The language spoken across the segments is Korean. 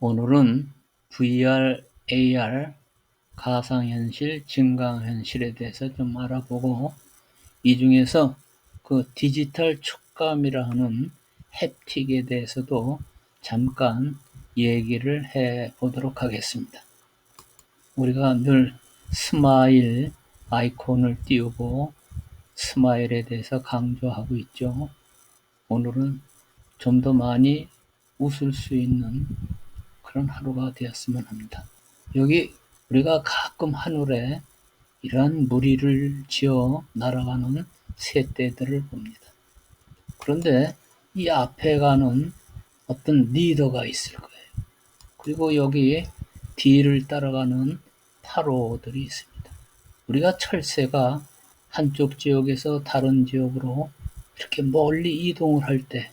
오늘은 VR, AR, 가상현실, 증강현실에 대해서 좀 알아보고, 이 중에서 그 디지털 촉감이라 하는 햅틱에 대해서도 잠깐 얘기를 해 보도록 하겠습니다. 우리가 늘 스마일 아이콘을 띄우고 스마일에 대해서 강조하고 있죠. 오늘은 좀 더 많이 웃을 수 있는 그런 하루가 되었으면 합니다. 여기 우리가 가끔 하늘에 이러한 무리를 지어 날아가는 새떼들을 봅니다. 그런데 이 앞에 가는 어떤 리더가 있을 거예요. 그리고 여기 뒤를 따라가는 파로들이 있습니다. 우리가 철새가 한쪽 지역에서 다른 지역으로 이렇게 멀리 이동을 할 때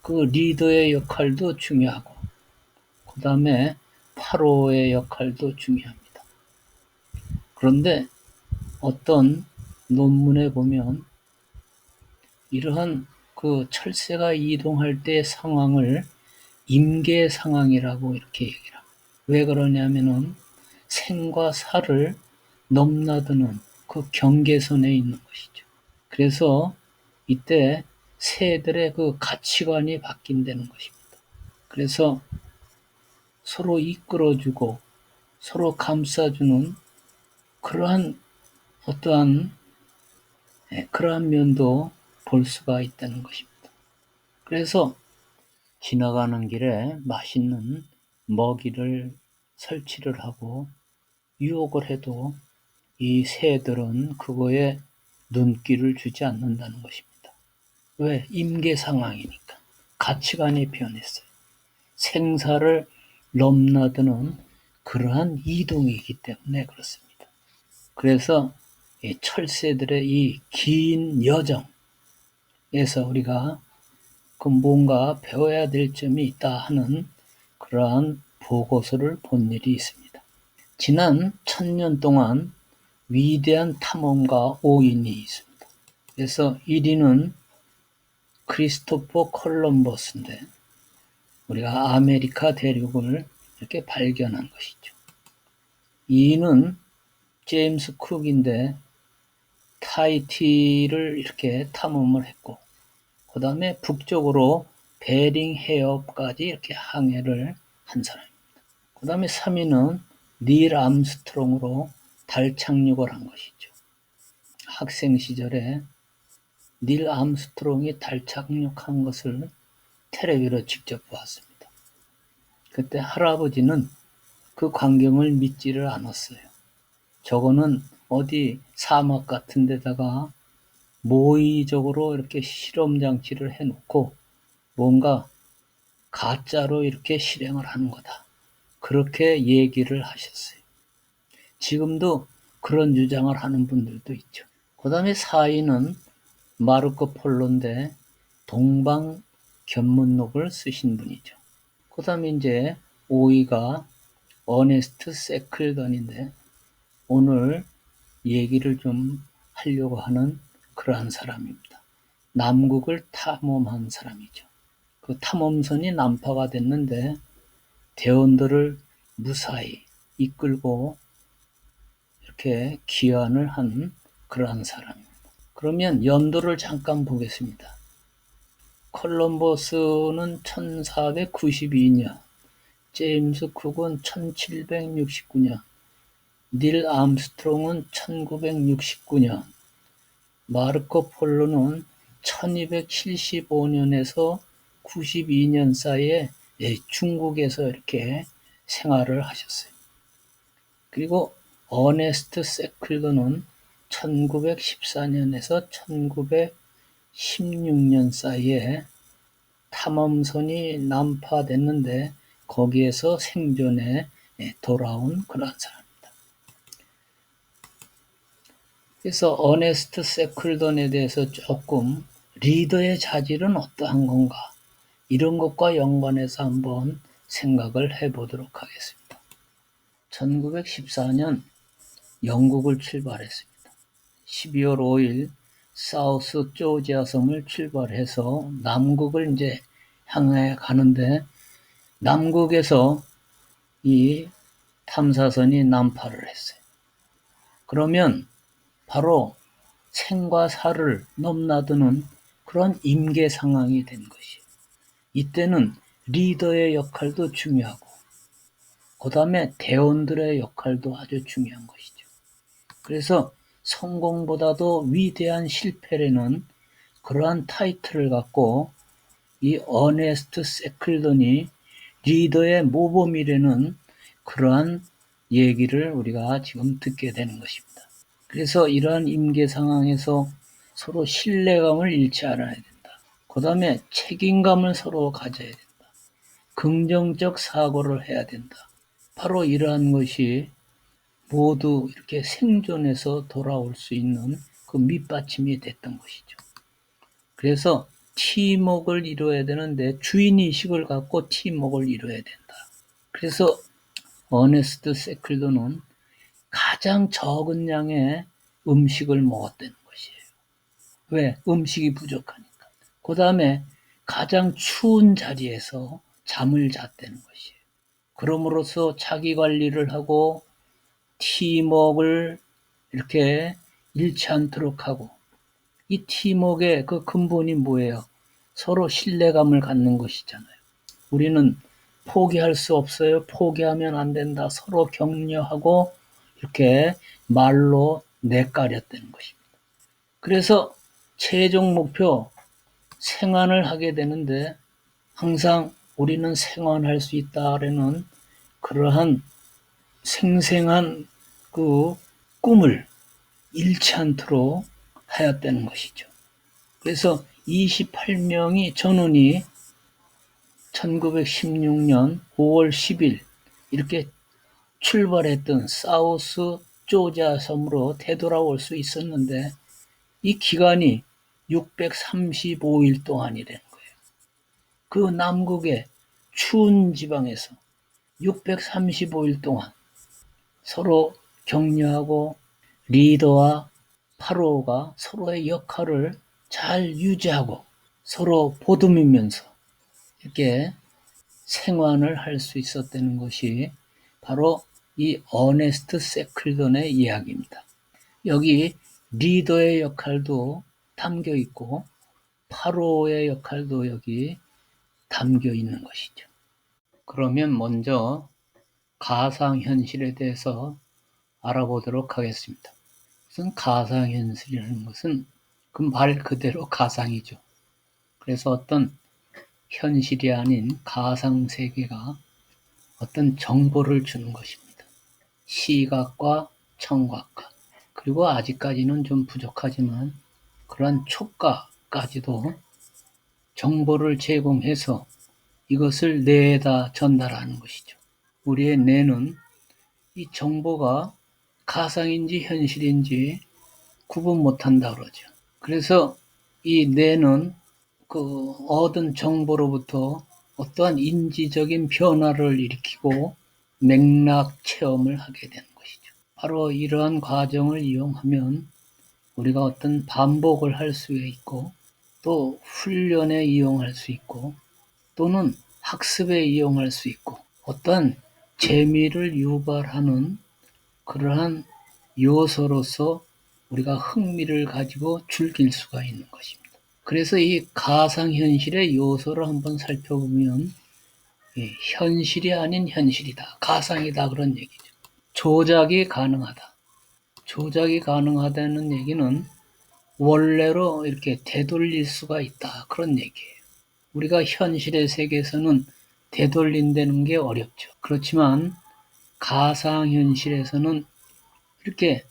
그 리더의 역할도 중요하고, 그 다음에 파로의 역할도 중요합니다. 그런데 어떤 논문에 보면 이러한 그 철새가 이동할 때 상황을 임계 상황이라고 이렇게 얘기를 합니다. 왜 그러냐면은 생과 사를 넘나드는 그 경계선에 있는 것이죠. 그래서 이때 새들의 그 가치관이 바뀐다는 것입니다. 그래서 서로 이끌어주고 서로 감싸주는 그러한 어떠한 그러한 면도 볼 수가 있다는 것입니다. 그래서 지나가는 길에 맛있는 먹이를 설치를 하고 유혹을 해도 이 새들은 그거에 눈길을 주지 않는다는 것입니다. 왜? 임계 상황이니까. 가치관이 변했어요. 생사를 넘나드는 그러한 이동이기 때문에 그렇습니다. 그래서 이 철새들의 이 긴 여정에서 우리가 그 뭔가 배워야 될 점이 있다 하는 그러한 보고서를 본 일이 있습니다. 지난 1000년 동안 위대한 탐험가 5인이 있습니다. 그래서 1위는 크리스토퍼 콜럼버스인데 우리가 아메리카 대륙을 이렇게 발견한 것이죠. 2위는 제임스 쿡인데 타히티를 이렇게 탐험을 했고, 그 다음에 북쪽으로 베링 해협까지 이렇게 항해를 한 사람입니다. 그 다음에 3위는 닐 암스트롱으로 달 착륙을 한 것이죠. 학생 시절에 닐 암스트롱이 달 착륙한 것을 텔레비로 직접 보았습니다. 그때 할아버지는 그 광경을 믿지를 않았어요. 저거는 어디 사막 같은 데다가 모의적으로 이렇게 실험 장치를 해놓고 뭔가 가짜로 이렇게 실행을 하는 거다. 그렇게 얘기를 하셨어요. 지금도 그런 주장을 하는 분들도 있죠. 그 다음에 4위는 마르코 폴로인데 동방견문록을 쓰신 분이죠. 그 다음에 이제 5위가 어네스트 세클던인데 오늘 얘기를 좀 하려고 하는 그러한 사람입니다. 남극을 탐험한 사람이죠. 그 탐험선이 난파가 됐는데 대원들을 무사히 이끌고 이렇게 귀환을 한 그러한 사람입니다. 그러면 연도를 잠깐 보겠습니다. 콜럼버스는 1492년, 제임스 쿡은 1769년, 닐 암스트롱은 1969년, 마르코 폴로는 1275년에서 92년 사이에 중국에서 이렇게 생활을 하셨어요. 그리고 어네스트 세클더는 1914년에서 1916년 사이에 탐험선이 난파됐는데 거기에서 생존해 돌아온 그런 사람입니다. 그래서 어네스트 세클던에 대해서 조금 리더의 자질은 어떠한 건가 이런 것과 연관해서 한번 생각을 해보도록 하겠습니다. 1914년 영국을 출발했습니다. 12월 5일 사우스 조지아 섬을 출발해서 남극을 이제 향해 가는데 남극에서 이 탐사선이 난파를 했어요. 그러면 바로 생과 사를 넘나드는 그런 임계 상황이 된 것이에요. 이때는 리더의 역할도 중요하고 그 다음에 대원들의 역할도 아주 중요한 것이죠. 그래서 성공보다도 위대한 실패라는 그러한 타이틀을 갖고 이 어네스트 세클던이 리더의 모범이라는 그러한 얘기를 우리가 지금 듣게 되는 것입니다. 그래서 이러한 임계 상황에서 서로 신뢰감을 잃지 않아야 된다. 그 다음에 책임감을 서로 가져야 된다. 긍정적 사고를 해야 된다. 바로 이러한 것이 모두 이렇게 생존해서 돌아올 수 있는 그 밑받침이 됐던 것이죠. 그래서 팀워크를 이루어야 되는데 주인의식을 갖고 팀워크를 이루어야 된다. 그래서 어네스트 세클도는 가장 적은 양의 음식을 먹었다는 것이에요. 왜? 음식이 부족하니까. 그 다음에 가장 추운 자리에서 잠을 잤다는 것이에요. 그럼으로써 자기 관리를 하고 팀워크를 이렇게 잃지 않도록 하고, 이 팀워크의 그 근본이 뭐예요? 서로 신뢰감을 갖는 것이잖아요. 우리는 포기할 수 없어요. 포기하면 안 된다. 서로 격려하고 이렇게 말로 내까렸다는 것입니다. 그래서 최종 목표 생환을 하게 되는데 항상 우리는 생환할 수 있다라는 그러한 생생한 그 꿈을 잃지 않도록 하였다는 것이죠. 그래서 28명이 전원이 1916년 5월 10일 이렇게 출발했던 사우스 조지아 섬으로 되돌아올 수 있었는데 이 기간이 635일 동안이라는 거예요. 그 남극의 추운 지방에서 635일 동안 서로 격려하고 리더와 파로가 서로의 역할을 잘 유지하고 서로 보듬으면서 이렇게 생환을 할 수 있었다는 것이 바로 이 어네스트 세클던의 이야기입니다. 여기 리더의 역할도 담겨 있고 파로의 역할도 여기 담겨 있는 것이죠. 그러면 먼저 가상현실에 대해서 알아보도록 하겠습니다. 우선 가상현실이라는 것은 그 말 그대로 가상이죠. 그래서 어떤 현실이 아닌 가상세계가 어떤 정보를 주는 것입니다. 시각과 청각과 그리고 아직까지는 좀 부족하지만 그러한 촉각까지도 정보를 제공해서 이것을 뇌에다 전달하는 것이죠. 우리의 뇌는 이 정보가 가상인지 현실인지 구분 못한다 그러죠. 그래서 이 뇌는 그 얻은 정보로부터 어떠한 인지적인 변화를 일으키고 맥락 체험을 하게 되는 것이죠. 바로 이러한 과정을 이용하면 우리가 어떤 반복을 할 수 있고 또 훈련에 이용할 수 있고 또는 학습에 이용할 수 있고 어떠한 재미를 유발하는 그러한 요소로서 우리가 흥미를 가지고 즐길 수가 있는 것입니다. 그래서 이 가상현실의 요소를 한번 살펴보면 현실이 아닌 현실이다. 가상이다. 그런 얘기죠. 조작이 가능하다. 조작이 가능하다는 얘기는 원래로 이렇게 되돌릴 수가 있다. 그런 얘기예요. 우리가 현실의 세계에서는 되돌린다는 게 어렵죠. 그렇지만 가상현실에서는 이렇게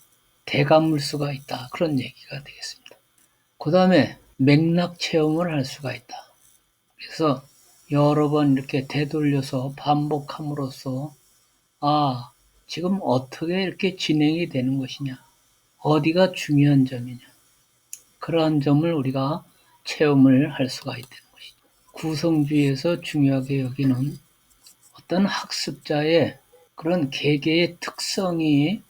되감을 수가 있다. 그런 얘기가 되겠습니다. 그 다음에 맥락 체험을 할 수가 있다. 그래서 여러 번 이렇게 되돌려서 반복함으로써 지금 어떻게 이렇게 진행이 되는 것이냐, 어디가 중요한 점이냐, 그러한 점을 우리가 체험을 할 수가 있다는 것이죠. 구성주의에서 중요하게 여기는 어떤 학습자의 그런 개개의 특성이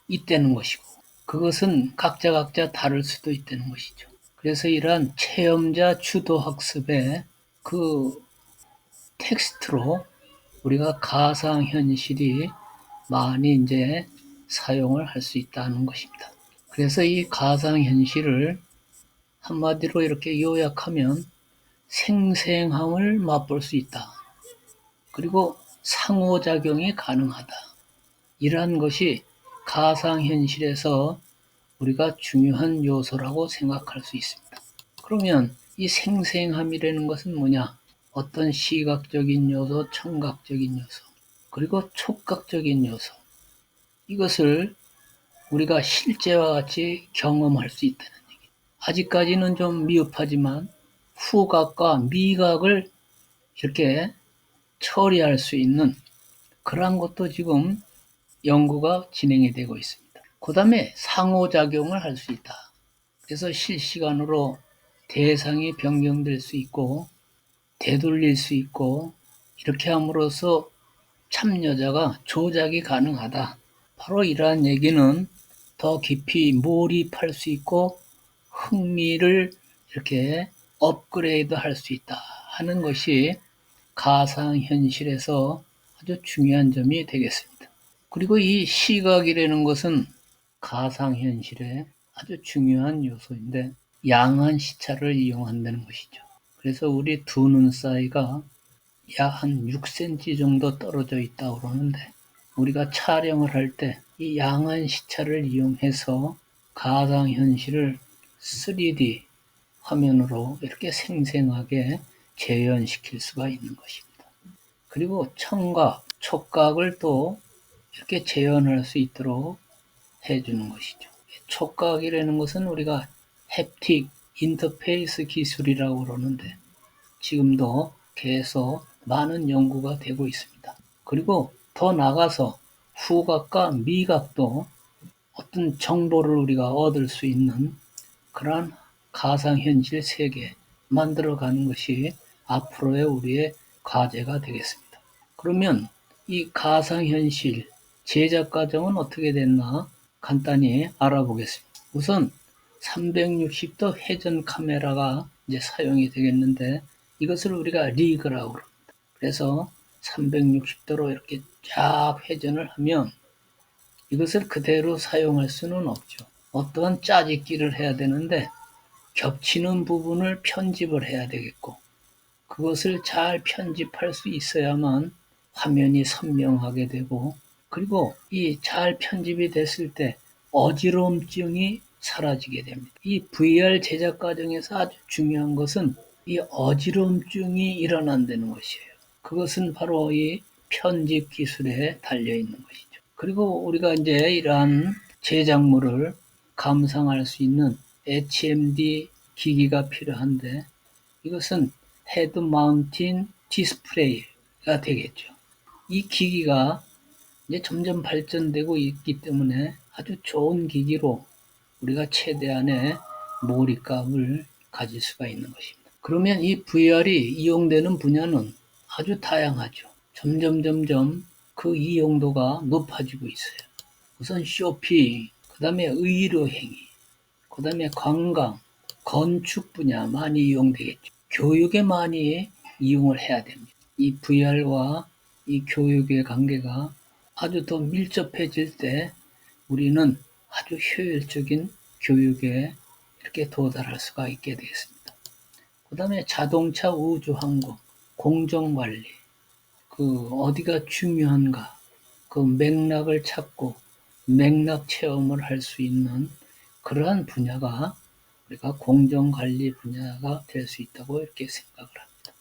있다는 것이고 그것은 각자 다를 수도 있다는 것이죠. 그래서 이러한 체험자 주도 학습의 그 텍스트로 우리가 가상현실이 많이 이제 사용을 할 수 있다는 것입니다. 그래서 이 가상현실을 한마디로 이렇게 요약하면 생생함을 맛볼 수 있다. 그리고 상호작용이 가능하다. 이러한 것이 가상현실에서 우리가 중요한 요소라고 생각할 수 있습니다. 그러면 이 생생함이라는 것은 뭐냐? 어떤 시각적인 요소, 청각적인 요소, 그리고 촉각적인 요소. 이것을 우리가 실제와 같이 경험할 수 있다는 얘기. 아직까지는 좀 미흡하지만 후각과 미각을 이렇게 처리할 수 있는 그러한 것도 지금 연구가 진행이 되고 있습니다. 그 다음에 상호작용을 할 수 있다. 그래서 실시간으로 대상이 변경될 수 있고 되돌릴 수 있고 이렇게 함으로써 참여자가 조작이 가능하다. 바로 이러한 얘기는 더 깊이 몰입할 수 있고 흥미를 이렇게 업그레이드 할 수 있다 하는 것이 가상현실에서 아주 중요한 점이 되겠습니다. 그리고 이 시각이라는 것은 가상현실의 아주 중요한 요소인데 양한 시차를 이용한다는 것이죠. 그래서 우리 두 눈 사이가 약 한 6cm 정도 떨어져 있다고 그러는데 우리가 촬영을 할 때 이 양한 시차를 이용해서 가상현실을 3D 화면으로 이렇게 생생하게 재현시킬 수가 있는 것입니다. 그리고 청각, 촉각을 또 이렇게 재현할 수 있도록 해주는 것이죠. 촉각이라는 것은 우리가 햅틱 인터페이스 기술이라고 그러는데 지금도 계속 많은 연구가 되고 있습니다. 그리고 더 나가서 후각과 미각도 어떤 정보를 우리가 얻을 수 있는 그러한 가상현실 세계 만들어가는 것이 앞으로의 우리의 과제가 되겠습니다. 그러면 이 가상현실 제작 과정은 어떻게 됐나 간단히 알아보겠습니다. 우선 360도 회전 카메라가 이제 사용이 되겠는데 이것을 우리가 리그라고 합니다. 그래서 360도로 이렇게 쫙 회전을 하면 이것을 그대로 사용할 수는 없죠. 어떠한 짜집기를 해야 되는데 겹치는 부분을 편집을 해야 되겠고 그것을 잘 편집할 수 있어야만 화면이 선명하게 되고 그리고 이 잘 편집이 됐을 때 어지러움증이 사라지게 됩니다. 이 VR 제작 과정에서 아주 중요한 것은 이 어지러움증이 일어난다는 것이에요. 그것은 바로 이 편집 기술에 달려 있는 것이죠. 그리고 우리가 이제 이러한 제작물을 감상할 수 있는 HMD 기기가 필요한데 이것은 헤드 마운틴 디스플레이가 되겠죠. 이 기기가 이제 점점 발전되고 있기 때문에 아주 좋은 기기로 우리가 최대한의 몰입감을 가질 수가 있는 것입니다. 그러면 이 VR이 이용되는 분야는 아주 다양하죠. 점점 그 이용도가 높아지고 있어요. 우선 쇼핑, 그 다음에 의료행위, 그 다음에 관광, 건축 분야 많이 이용되겠죠. 교육에 많이 이용을 해야 됩니다. 이 VR과 이 교육의 관계가 아주 더 밀접해질 때 우리는 아주 효율적인 교육에 이렇게 도달할 수가 있게 되겠습니다. 그 다음에 자동차 우주항공, 공정관리, 그 어디가 중요한가, 그 맥락을 찾고 맥락 체험을 할 수 있는 그러한 분야가 우리가 공정관리 분야가 될 수 있다고 이렇게 생각을 합니다.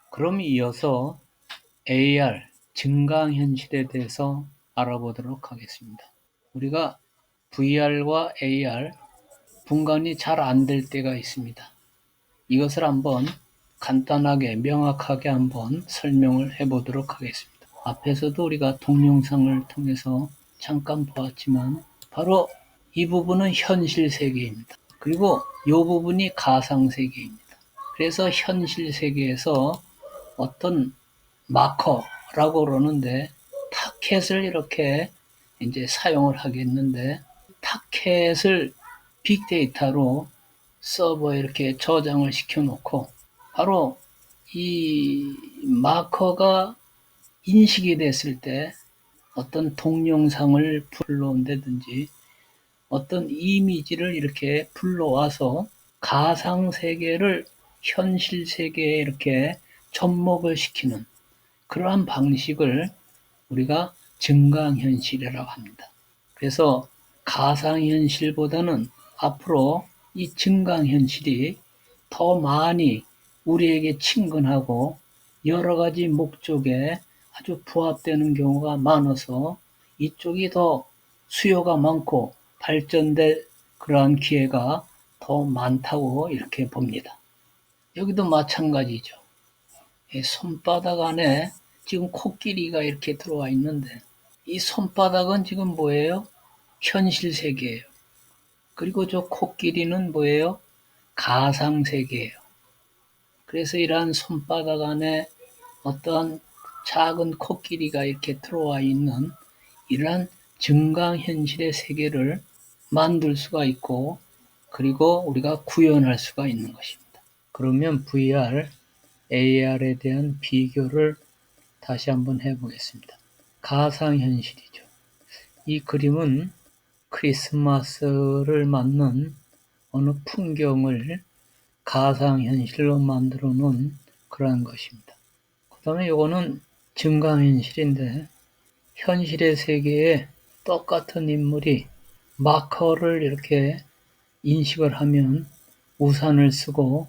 그럼 이어서 AR, 증강현실에 대해서 알아보도록 하겠습니다. 우리가 VR과 AR 분간이 잘 안 될 때가 있습니다. 이것을 한번 간단하게 명확하게 한번 설명을 해보도록 하겠습니다. 앞에서도 우리가 동영상을 통해서 잠깐 보았지만 바로 이 부분은 현실 세계입니다. 그리고 이 부분이 가상 세계입니다. 그래서 현실 세계에서 어떤 마커라고 그러는데 타켓을 이렇게 이제 사용을 하겠는데 타켓을 빅데이터로 서버에 이렇게 저장을 시켜 놓고 바로 이 마커가 인식이 됐을 때 어떤 동영상을 불러온다든지 어떤 이미지를 이렇게 불러와서 가상세계를 현실세계에 이렇게 접목을 시키는 그러한 방식을 우리가 증강현실이라고 합니다. 그래서 가상현실보다는 앞으로 이 증강현실이 더 많이 우리에게 친근하고 여러 가지 목적에 아주 부합되는 경우가 많아서 이쪽이 더 수요가 많고 발전될 그러한 기회가 더 많다고 이렇게 봅니다. 여기도 마찬가지죠. 손바닥 안에 지금 코끼리가 이렇게 들어와 있는데 이 손바닥은 지금 뭐예요? 현실 세계예요. 그리고 저 코끼리는 뭐예요? 가상 세계예요. 그래서 이러한 손바닥 안에 어떠한 작은 코끼리가 이렇게 들어와 있는 이러한 증강현실의 세계를 만들 수가 있고 그리고 우리가 구현할 수가 있는 것입니다. 그러면 VR, AR에 대한 비교를 다시 한번 해보겠습니다. 가상현실이죠. 이 그림은 크리스마스를 맞는 어느 풍경을 가상현실로 만들어 놓은 그러한 것입니다. 그 다음에 이거는 증강현실인데 현실의 세계에 똑같은 인물이 마커를 이렇게 인식을 하면 우산을 쓰고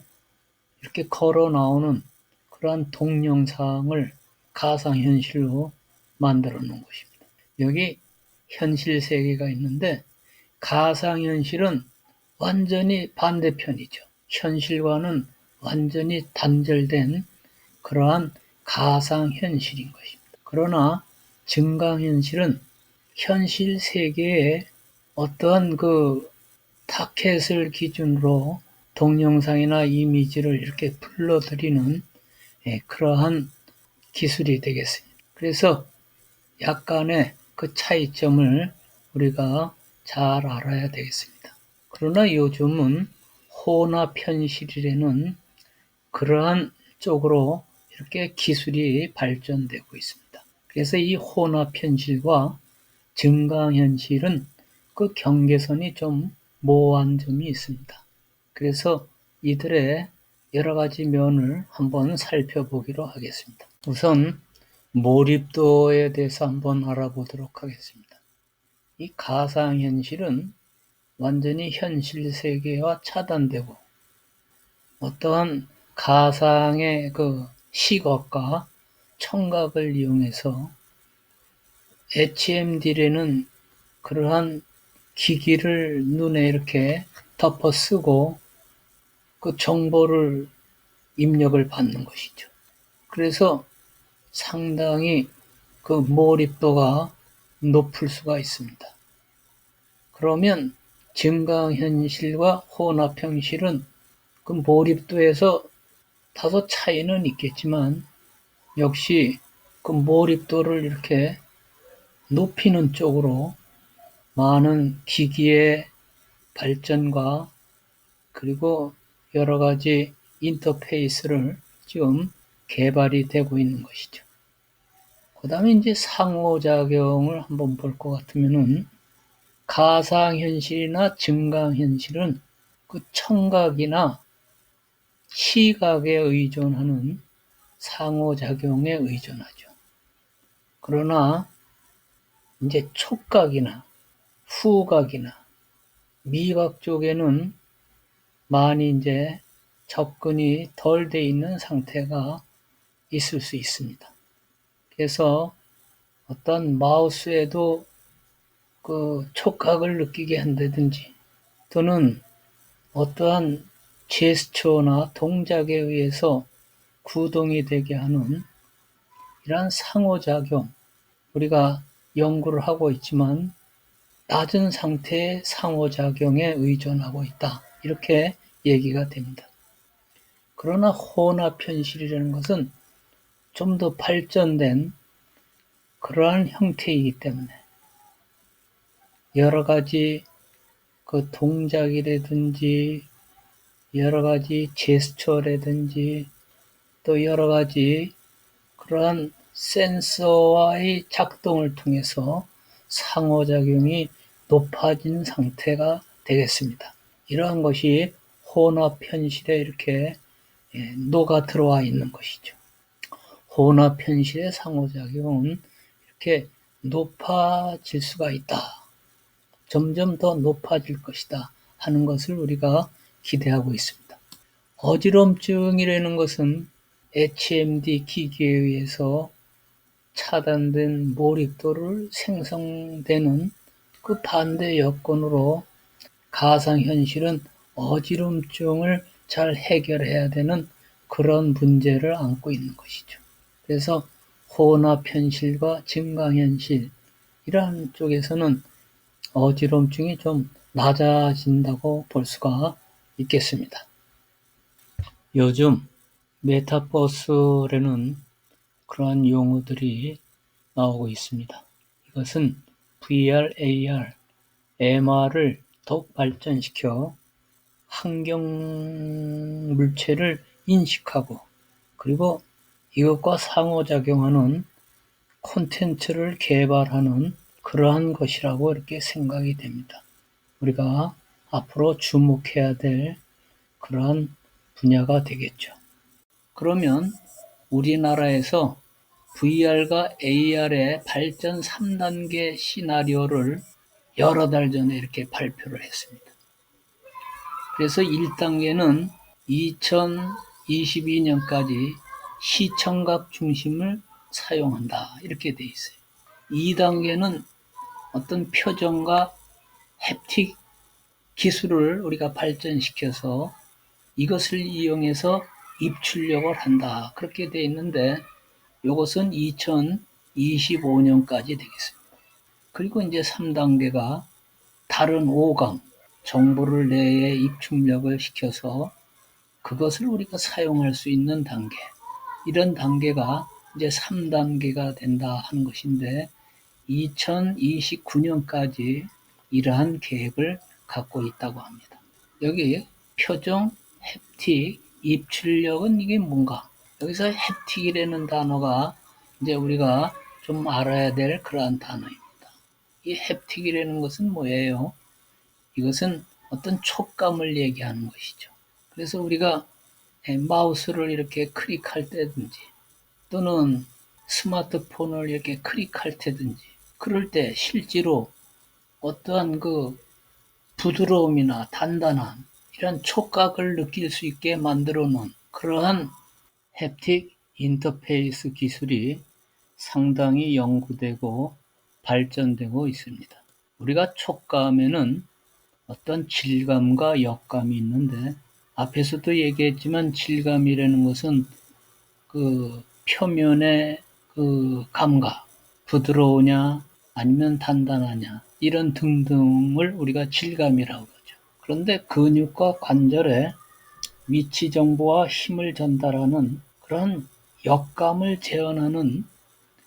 이렇게 걸어 나오는 그러한 동영상을 가상현실로 만들어 놓은 것입니다. 여기 현실 세계가 있는데 가상현실은 완전히 반대편이죠. 현실과는 완전히 단절된 그러한 가상현실인 것입니다. 그러나 증강현실은 현실 세계에 어떠한 그 타켓을 기준으로 동영상이나 이미지를 이렇게 불러들이는 그러한 기술이 되겠습니다. 그래서 약간의 그 차이점을 우리가 잘 알아야 되겠습니다. 그러나 요즘은 혼합현실이라는 그러한 쪽으로 이렇게 기술이 발전되고 있습니다. 그래서 이 혼합현실과 증강현실은 그 경계선이 좀 모호한 점이 있습니다. 그래서 이들의 여러 가지 면을 한번 살펴보기로 하겠습니다. 우선 몰입도에 대해서 한번 알아보도록 하겠습니다. 이 가상현실은 완전히 현실 세계와 차단되고 어떠한 가상의 그 시각과 청각을 이용해서 HMD라는 그러한 기기를 눈에 이렇게 덮어 쓰고 그 정보를 입력을 받는 것이죠. 그래서 상당히 그 몰입도가 높을 수가 있습니다. 그러면 증강현실과 혼합현실은 그 몰입도에서 다소 차이는 있겠지만 역시 그 몰입도를 이렇게 높이는 쪽으로 많은 기기의 발전과 그리고 여러 가지 인터페이스를 지금 개발이 되고 있는 것이죠. 그 다음에 이제 상호작용을 한번 볼 것 같으면은 가상현실이나 증강현실은 그 청각이나 시각에 의존하는 상호작용에 의존하죠. 그러나 이제 촉각이나 후각이나 미각 쪽에는 많이 이제 접근이 덜 돼 있는 상태가 있을 수 있습니다. 그래서 어떤 마우스에도 그 촉각을 느끼게 한다든지 또는 어떠한 제스처나 동작에 의해서 구동이 되게 하는 이러한 상호작용, 우리가 연구를 하고 있지만 낮은 상태의 상호작용에 의존하고 있다. 이렇게 얘기가 됩니다. 그러나 혼합현실이라는 것은 좀 더 발전된 그러한 형태이기 때문에 여러 가지 그 동작이라든지 여러 가지 제스처라든지 또 여러 가지 그러한 센서와의 작동을 통해서 상호작용이 높아진 상태가 되겠습니다. 이러한 것이 혼합 현실에 이렇게 녹아 들어와 있는 것이죠. 혼합 현실의 상호작용은 이렇게 높아질 수가 있다. 점점 더 높아질 것이다 하는 것을 우리가 기대하고 있습니다. 어지럼증이라는 것은 HMD 기기에 의해서 차단된 몰입도를 생성되는 그 반대 여건으로 가상현실은 어지럼증을 잘 해결해야 되는 그런 문제를 안고 있는 것이죠. 그래서 혼합현실과 증강현실 이러한 쪽에서는 어지럼증이 좀 낮아진다고 볼 수가 있겠습니다. 요즘 메타버스라는 그러한 용어들이 나오고 있습니다. 이것은 VR, AR, MR을 더욱 발전시켜 환경 물체를 인식하고 그리고 이것과 상호작용하는 콘텐츠를 개발하는 그러한 것이라고 이렇게 생각이 됩니다. 우리가 앞으로 주목해야 될 그러한 분야가 되겠죠. 그러면 우리나라에서 VR과 AR의 발전 3단계 시나리오를 여러 달 전에 이렇게 발표를 했습니다. 그래서 1단계는 2022년까지 시청각 중심을 사용한다 이렇게 돼 있어요. 2단계는 어떤 표정과 햅틱 기술을 우리가 발전시켜서 이것을 이용해서 입출력을 한다 그렇게 돼 있는데 이것은 2025년까지 되겠습니다. 그리고 이제 3단계가 다른 오감, 정보를 뇌에 입출력을 시켜서 그것을 우리가 사용할 수 있는 단계, 이런 단계가 이제 3단계가 된다 하는 것인데 2029년까지 이러한 계획을 갖고 있다고 합니다. 여기 표정, 햅틱, 입출력은 이게 뭔가? 여기서 햅틱이라는 단어가 이제 우리가 좀 알아야 될 그러한 단어입니다. 이 햅틱이라는 것은 뭐예요? 이것은 어떤 촉감을 얘기하는 것이죠. 그래서 우리가 마우스를 이렇게 클릭할 때든지 또는 스마트폰을 이렇게 클릭할 때든지 그럴 때 실제로 어떠한 그 부드러움이나 단단함 이런 촉각을 느낄 수 있게 만들어 놓은 그러한 햅틱 인터페이스 기술이 상당히 연구되고 발전되고 있습니다. 우리가 촉감에는 어떤 질감과 역감이 있는데 앞에서도 얘기했지만 질감이라는 것은 그 표면의 그 감각, 부드러우냐 아니면 단단하냐 이런 등등을 우리가 질감이라고 그러죠. 그런데 근육과 관절에 위치 정보와 힘을 전달하는 그런 역감을 재현하는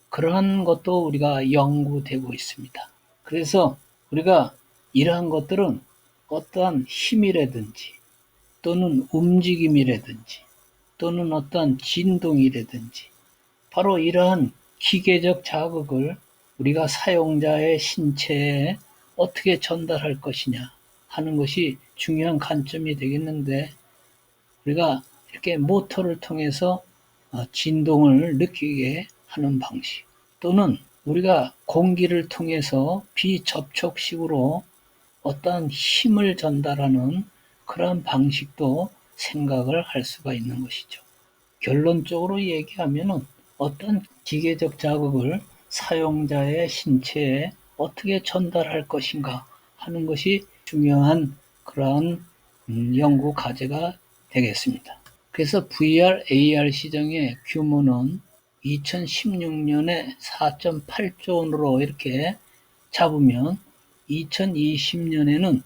그러한 것도 우리가 연구되고 있습니다. 그래서 우리가 이러한 것들은 어떠한 힘이라든지 또는 움직임이라든지 또는 어떠한 진동이라든지 바로 이러한 기계적 자극을 우리가 사용자의 신체에 어떻게 전달할 것이냐 하는 것이 중요한 관점이 되겠는데 우리가 이렇게 모터를 통해서 진동을 느끼게 하는 방식 또는 우리가 공기를 통해서 비접촉식으로 어떠한 힘을 전달하는 그런 방식도 생각을 할 수가 있는 것이죠. 결론적으로 얘기하면 어떤 기계적 자극을 사용자의 신체에 어떻게 전달할 것인가 하는 것이 중요한 그러한 연구 과제가 되겠습니다. 그래서 VR, AR 시장의 규모는 2016년에 4.8조 원으로 이렇게 잡으면 2020년에는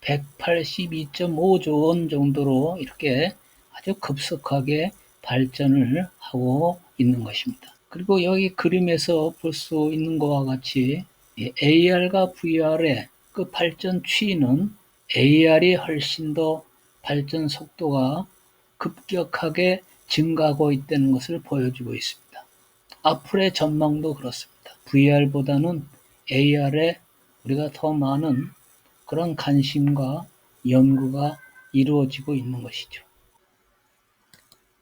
182.5조 원 정도로 이렇게 아주 급속하게 발전을 하고 있는 것입니다. 그리고 여기 그림에서 볼 수 있는 것과 같이 AR과 VR의 그 발전 추이는 AR이 훨씬 더 발전 속도가 급격하게 증가하고 있다는 것을 보여주고 있습니다. 앞으로의 전망도 그렇습니다. VR보다는 AR에 우리가 더 많은 그런 관심과 연구가 이루어지고 있는 것이죠.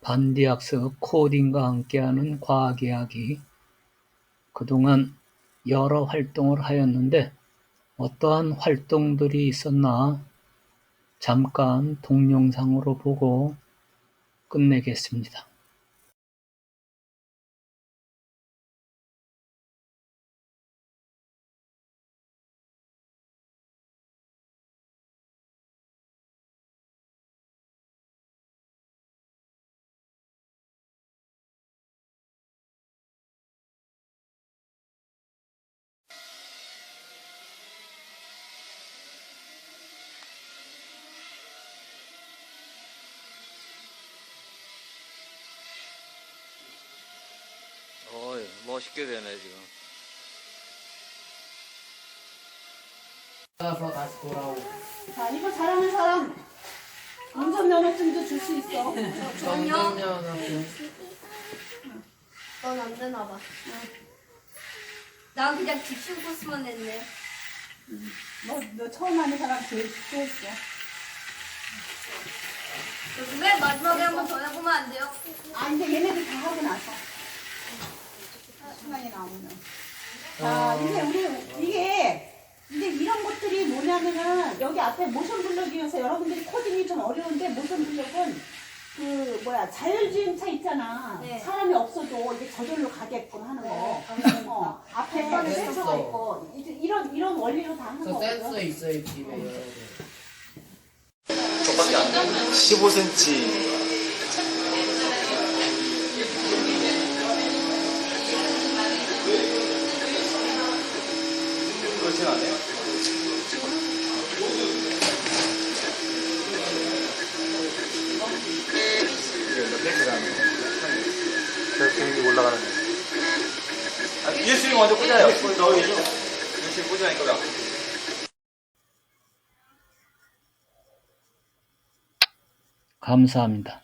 반디학습 코딩과 함께하는 과학이야기, 그동안 여러 활동을 하였는데 어떠한 활동들이 있었나 잠깐 동영상으로 보고 끝내겠습니다. 어이, 멋있게 되네, 지금. 가서 다시 돌아오고. 자, 이거 잘하는 사람 운전면허증도 줄 수 있어. 넌 안 되나 봐. 난 그냥 기출 코스만 했네. 너 처음 하는 사람 제일 쉽게 했어. 왜 마지막에 한 번 더 해보면 안 돼요? 아, 이제 얘네들 다 하고 나서. 시간이 나오면. 자, 이제 이제 이런 것들이 뭐냐면은, 여기 앞에 모션 블록이어서 여러분들이 코딩이 좀 어려운데, 모션 블록은 자율주행차 있잖아. 네. 사람이 없어도 이게 저절로 가게끔 하는 거. 앞에 센서가 있고, 이제 이런 원리로 다 하는 저 거거든. 센서 있어요 집에. 15cm. 그렇진 않아요. 계속 올라가는 거. USB 먼저 꽂아요. 너 USB 꽂으니까. 감사합니다.